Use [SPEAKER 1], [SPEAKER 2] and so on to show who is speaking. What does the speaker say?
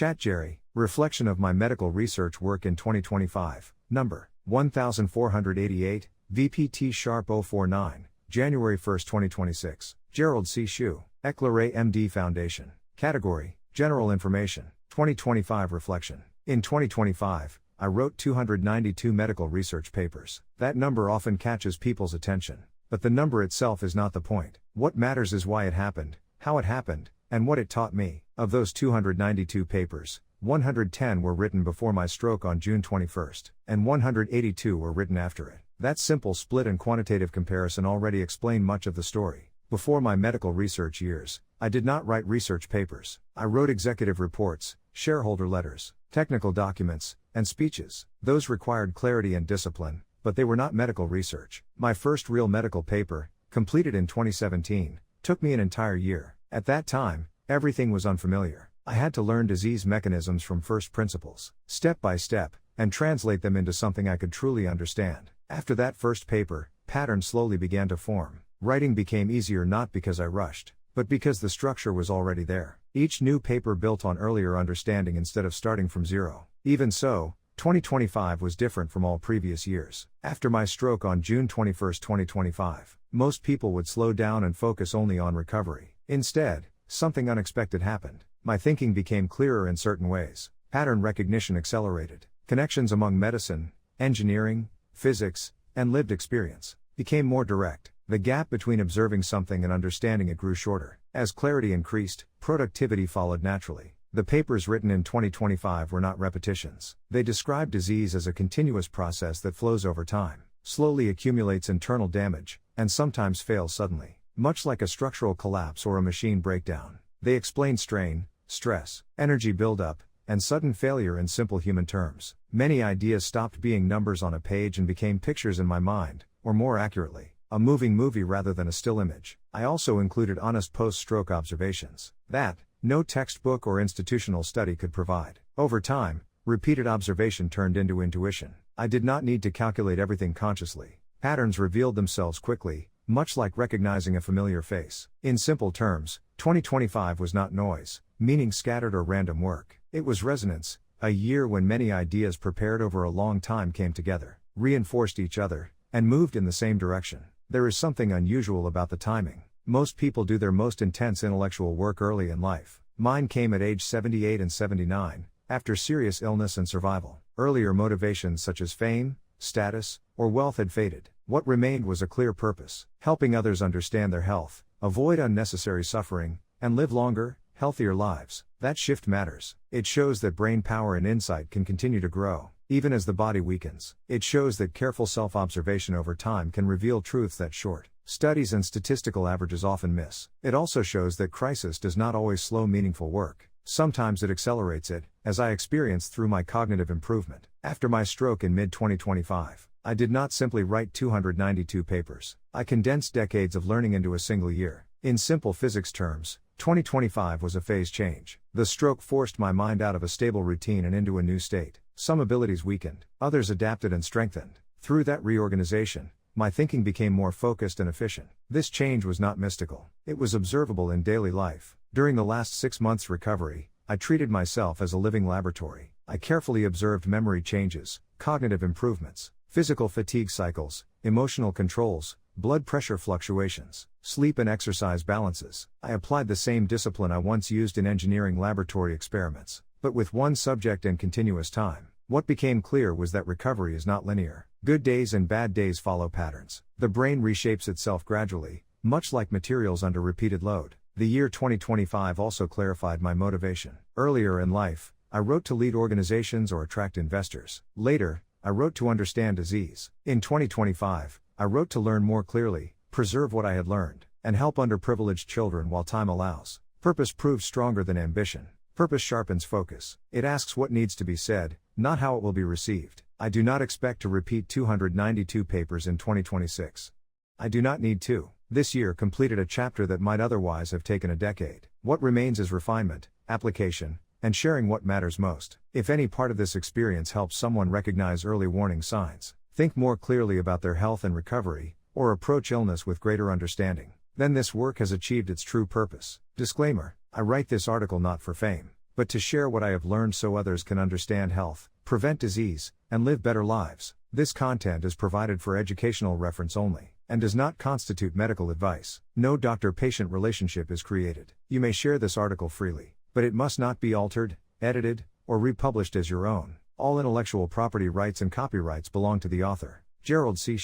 [SPEAKER 1] ChatGerry, reflection of my medical research work in 2025, number 1488, VPT sharp 049, January 1, 2026, Gerald C. EclaireMD Foundation. Category, General Information, 2025 Reflection. In 2025, I wrote 292 medical research papers. That number often catches people's attention. But the number itself is not the point. What matters is why it happened, how it happened, and what it taught me. Of those 292 papers, 110 were written before my stroke on June 21, and 182 were written after it. That simple split and quantitative comparison already explain much of the story. Before my medical research years, I did not write research papers. I wrote executive reports, shareholder letters, technical documents, and speeches. Those required clarity and discipline, but they were not medical research. My first real medical paper, completed in 2017, took me an entire year. At that time, everything was unfamiliar. I had to learn disease mechanisms from first principles, step by step, and translate them into something I could truly understand. After that first paper, patterns slowly began to form. Writing became easier not because I rushed, but because the structure was already there. Each new paper built on earlier understanding instead of starting from zero. Even so, 2025 was different from all previous years. After my stroke on June 21, 2025, most people would slow down and focus only on recovery. Instead, something unexpected happened. My thinking became clearer in certain ways. Pattern recognition accelerated. Connections among medicine, engineering, physics, and lived experience became more direct. The gap between observing something and understanding it grew shorter. As clarity increased, productivity followed naturally. The papers written in 2025 were not repetitions. They described disease as a continuous process that flows over time, slowly accumulates internal damage, and sometimes fails suddenly. Much like a structural collapse or a machine breakdown. They explained strain, stress, energy buildup, and sudden failure in simple human terms. Many ideas stopped being numbers on a page and became pictures in my mind, or more accurately, a moving movie rather than a still image. I also included honest post-stroke observations that no textbook or institutional study could provide. Over time, repeated observation turned into intuition. I did not need to calculate everything consciously. Patterns revealed themselves quickly, much like recognizing a familiar face. In simple terms, 2025 was not noise, meaning scattered or random work. It was resonance, a year when many ideas prepared over a long time came together, reinforced each other, and moved in the same direction. There is something unusual about the timing. Most people do their most intense intellectual work early in life. Mine came at age 78 and 79, after serious illness and survival. Earlier motivations such as fame, status, or wealth had faded. What remained was a clear purpose, helping others understand their health, avoid unnecessary suffering, and live longer, healthier lives. That shift matters. It shows that brain power and insight can continue to grow, even as the body weakens. It shows that careful self-observation over time can reveal truths that short studies and statistical averages often miss. It also shows that crisis does not always slow meaningful work. Sometimes it accelerates it, as I experienced through my cognitive improvement. After my stroke in mid-2025, I did not simply write 292 papers. I condensed decades of learning into a single year. In simple physics terms, 2025 was a phase change. The stroke forced my mind out of a stable routine and into a new state. Some abilities weakened, others adapted and strengthened. Through that reorganization, my thinking became more focused and efficient. This change was not mystical. It was observable in daily life. During the last 6 months' recovery, I treated myself as a living laboratory. I carefully observed memory changes, cognitive improvements, physical fatigue cycles, emotional controls, blood pressure fluctuations, sleep and exercise balances. I applied the same discipline I once used in engineering laboratory experiments, but with one subject and continuous time. What became clear was that recovery is not linear. Good days and bad days follow patterns. The brain reshapes itself gradually, much like materials under repeated load. The year 2025 also clarified my motivation. Earlier in life, I wrote to lead organizations or attract investors. Later, I wrote to understand disease. In 2025, I wrote to learn more clearly, preserve what I had learned, and help underprivileged children while time allows. Purpose proves stronger than ambition. Purpose sharpens focus. It asks what needs to be said, not how it will be received. I do not expect to repeat 292 papers in 2026. I do not need to. This year completed a chapter that might otherwise have taken a decade. What remains is refinement, application, and sharing what matters most. If any part of this experience helps someone recognize early warning signs, think more clearly about their health and recovery, or approach illness with greater understanding, then this work has achieved its true purpose. Disclaimer: I write this article not for fame, but but to share what I have learned so others can understand health, prevent disease, and live better lives. This content is provided for educational reference only, and does not constitute medical advice. No doctor-patient relationship is created. You may share this article freely, but it must not be altered, edited, or republished as your own. All intellectual property rights and copyrights belong to the author. Gerald C.